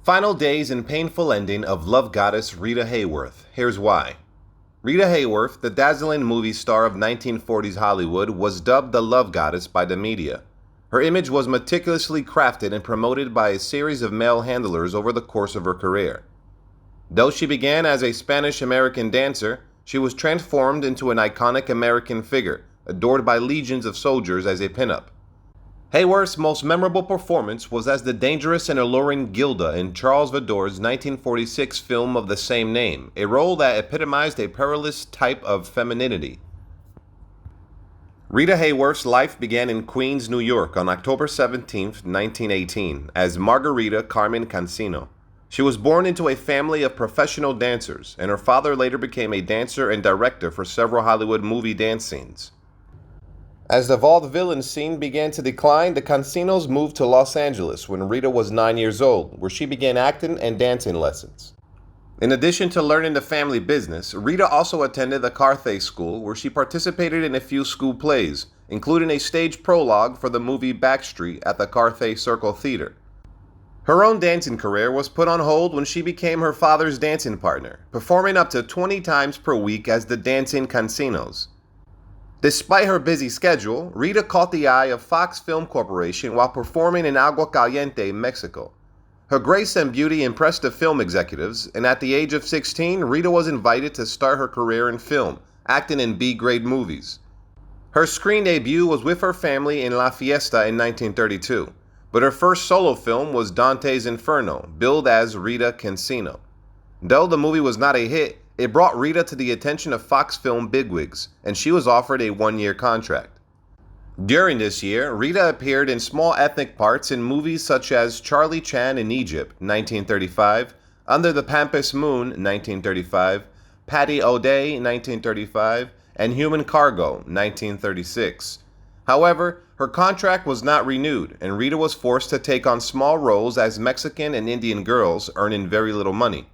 Final days and painful ending of love goddess Rita Hayworth. Here's why. Rita Hayworth, the dazzling movie star of 1940s Hollywood, was dubbed the love goddess by the media. Her image was meticulously crafted and promoted by a series of male handlers over the course of her career. Though she began as a Spanish-American dancer, she was transformed into an iconic American figure, adored by legions of soldiers as a pinup. Hayworth's most memorable performance was as the dangerous and alluring Gilda in Charles Vidor's 1946 film of the same name, a role that epitomized a perilous type of femininity. Rita Hayworth's life began in Queens, New York on October 17, 1918, as Margarita Carmen Cancino. She was born into a family of professional dancers, and her father later became a dancer and director for several Hollywood movie dance scenes. As the vaudevillian scene began to decline, the Cancinos moved to Los Angeles when Rita was 9 years old, where she began acting and dancing lessons. In addition to learning the family business, Rita also attended the Carthay School, where she participated in a few school plays, including a stage prologue for the movie Backstreet at the Carthay Circle Theater. Her own dancing career was put on hold when she became her father's dancing partner, performing up to 20 times per week as the Dancing Cancinos. Despite her busy schedule, Rita caught the eye of Fox Film Corporation while performing in Agua Caliente, Mexico. Her grace and beauty impressed the film executives, and at the age of 16, Rita was invited to start her career in film, acting in B-grade movies. Her screen debut was with her family in La Fiesta in 1932, but her first solo film was Dante's Inferno, billed as Rita Cancino. Though the movie was not a hit, it brought Rita to the attention of Fox Film bigwigs, and she was offered a one-year contract. During this year, Rita appeared in small ethnic parts in movies such as Charlie Chan in Egypt, 1935, Under the Pampas Moon, 1935, Patty O'Day, 1935, and Human Cargo, 1936. However, her contract was not renewed, and Rita was forced to take on small roles as Mexican and Indian girls, earning very little money.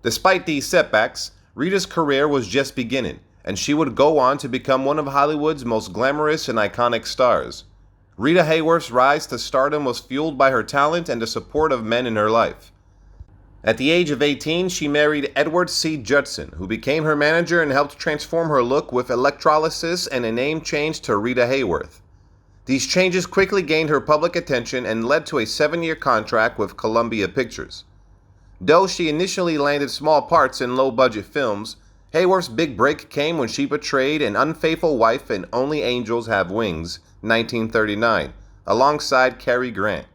Despite these setbacks, Rita's career was just beginning, and she would go on to become one of Hollywood's most glamorous and iconic stars. Rita Hayworth's rise to stardom was fueled by her talent and the support of men in her life. At the age of 18, she married Edward C. Judson, who became her manager and helped transform her look with electrolysis and a name change to Rita Hayworth. These changes quickly gained her public attention and led to a 7-year contract with Columbia Pictures. Though she initially landed small parts in low-budget films, Hayworth's big break came when she portrayed an unfaithful wife in Only Angels Have Wings, 1939, alongside Cary Grant.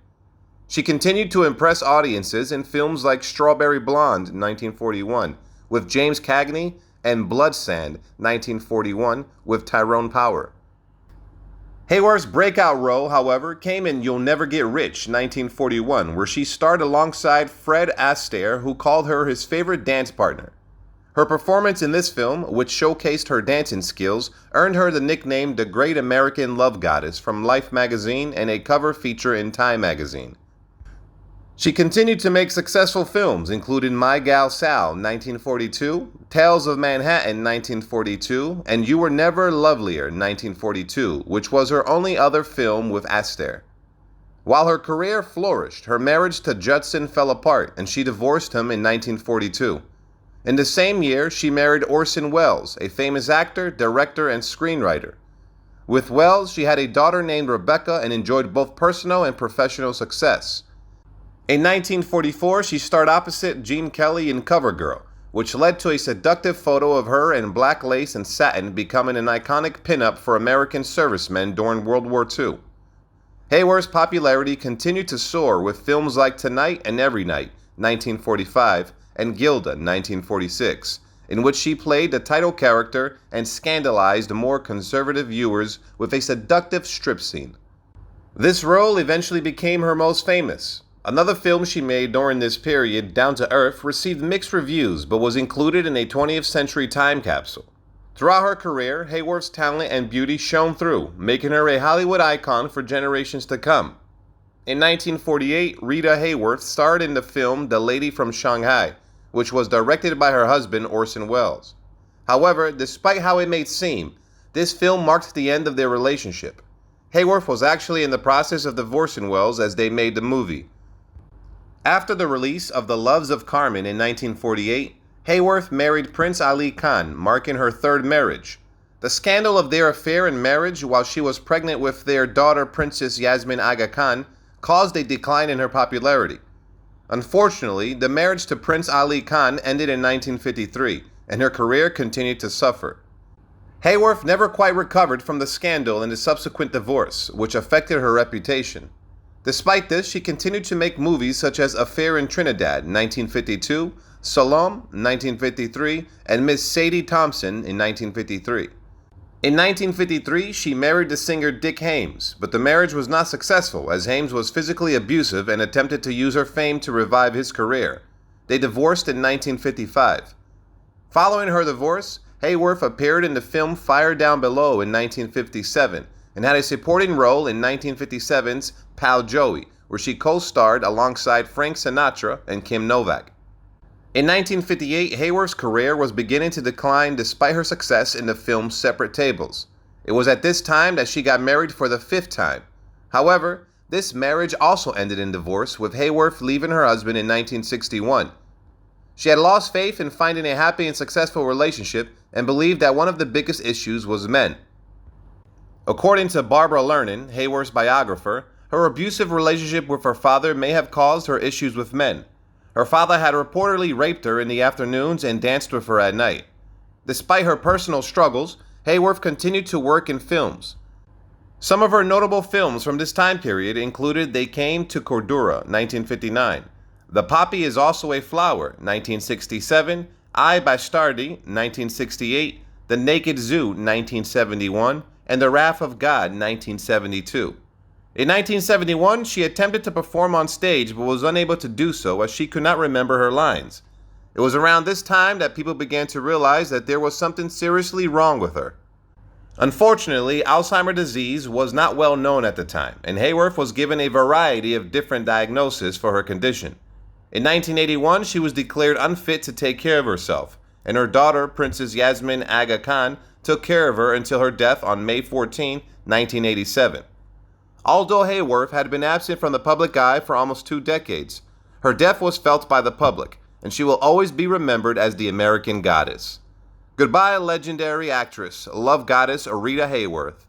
She continued to impress audiences in films like Strawberry Blonde, 1941, with James Cagney, and Blood Sand, 1941, with Tyrone Power. Hayworth's breakout role, however, came in You'll Never Get Rich, 1941, where she starred alongside Fred Astaire, who called her his favorite dance partner. Her performance in this film, which showcased her dancing skills, earned her the nickname The Great American Love Goddess from Life magazine and a cover feature in Time magazine. She continued to make successful films, including My Gal Sal, 1942, Tales of Manhattan, 1942, and You Were Never Lovelier, 1942, which was her only other film with Astaire. While her career flourished, her marriage to Judson fell apart, and she divorced him in 1942. In the same year, she married Orson Welles, a famous actor, director, and screenwriter. With Welles, she had a daughter named Rebecca and enjoyed both personal and professional success. In 1944, she starred opposite Gene Kelly in CoverGirl, which led to a seductive photo of her in black lace and satin becoming an iconic pinup for American servicemen during World War II. Hayworth's popularity continued to soar with films like Tonight and Every Night, 1945, and Gilda, 1946, in which she played the title character and scandalized more conservative viewers with a seductive strip scene. This role eventually became her most famous. Another film she made during this period, Down to Earth, received mixed reviews but was included in a 20th century time capsule. Throughout her career, Hayworth's talent and beauty shone through, making her a Hollywood icon for generations to come. In 1948, Rita Hayworth starred in the film The Lady from Shanghai, which was directed by her husband Orson Welles. However, despite how it may seem, this film marked the end of their relationship. Hayworth was actually in the process of divorcing Welles as they made the movie. After the release of The Loves of Carmen in 1948, Hayworth married Prince Ali Khan, marking her third marriage. The scandal of their affair and marriage while she was pregnant with their daughter Princess Yasmin Aga Khan caused a decline in her popularity. Unfortunately, the marriage to Prince Ali Khan ended in 1953, and her career continued to suffer. Hayworth never quite recovered from the scandal and the subsequent divorce, which affected her reputation. Despite this, she continued to make movies such as Affair in Trinidad, 1952, Salome, 1953, and Miss Sadie Thompson in 1953. In 1953, she married the singer Dick Haymes, but the marriage was not successful as Haymes was physically abusive and attempted to use her fame to revive his career. They divorced in 1955. Following her divorce, Hayworth appeared in the film Fire Down Below in 1957 and had a supporting role in 1957's Pal Joey, where she co-starred alongside Frank Sinatra and Kim Novak. In 1958, Hayworth's career was beginning to decline despite her success in the film Separate Tables. It was at this time that she got married for the fifth time. However, this marriage also ended in divorce, with Hayworth leaving her husband in 1961. She had lost faith in finding a happy and successful relationship and believed that one of the biggest issues was men. According to Barbara Lernan, Hayworth's biographer, her abusive relationship with her father may have caused her issues with men. Her father had reportedly raped her in the afternoons and danced with her at night. Despite her personal struggles, Hayworth continued to work in films. Some of her notable films from this time period included They Came to Cordura, 1959, The Poppy is Also a Flower, 1967, I Bastardi, 1968, The Naked Zoo, 1971, and The Wrath of God, 1972. In 1971, she attempted to perform on stage but was unable to do so as she could not remember her lines. It was around this time that people began to realize that there was something seriously wrong with her. Unfortunately, Alzheimer's disease was not well known at the time, and Hayworth was given a variety of different diagnoses for her condition. In 1981, she was declared unfit to take care of herself, and her daughter, Princess Yasmin Aga Khan, took care of her until her death on May 14, 1987. Although Hayworth had been absent from the public eye for almost 2 decades, her death was felt by the public, and she will always be remembered as the American goddess. Goodbye, legendary actress, love goddess Rita Hayworth.